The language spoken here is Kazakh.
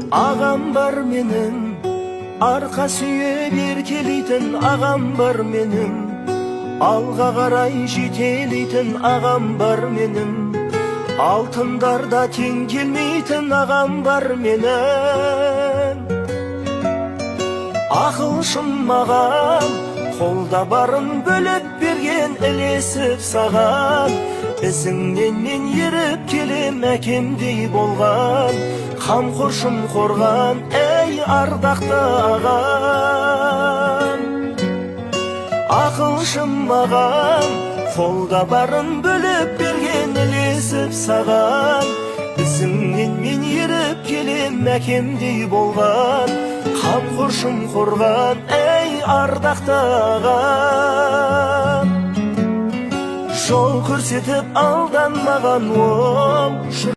Ағам бар менің, арқа сүйеп еркелейтін ағам бар менің, алға қарай жетелейтін ағам бар менің, алтындарда тең келмейтін ағам бар менің. Ақылшым маған, қолда барын бөліп берген, ілесіп саған, ізіңнен мен еріп келем, әкемдей болған, қамқоршым қорған, әй ардақты ағам. Ақылшым маған, қолда барын бөліп берген, ілесіп саған, ізіңнен мен еріп келем, әкемдей болған, қамқоршым қорған, әй ардақты ағам. Жол көрсетіп алданмаған ол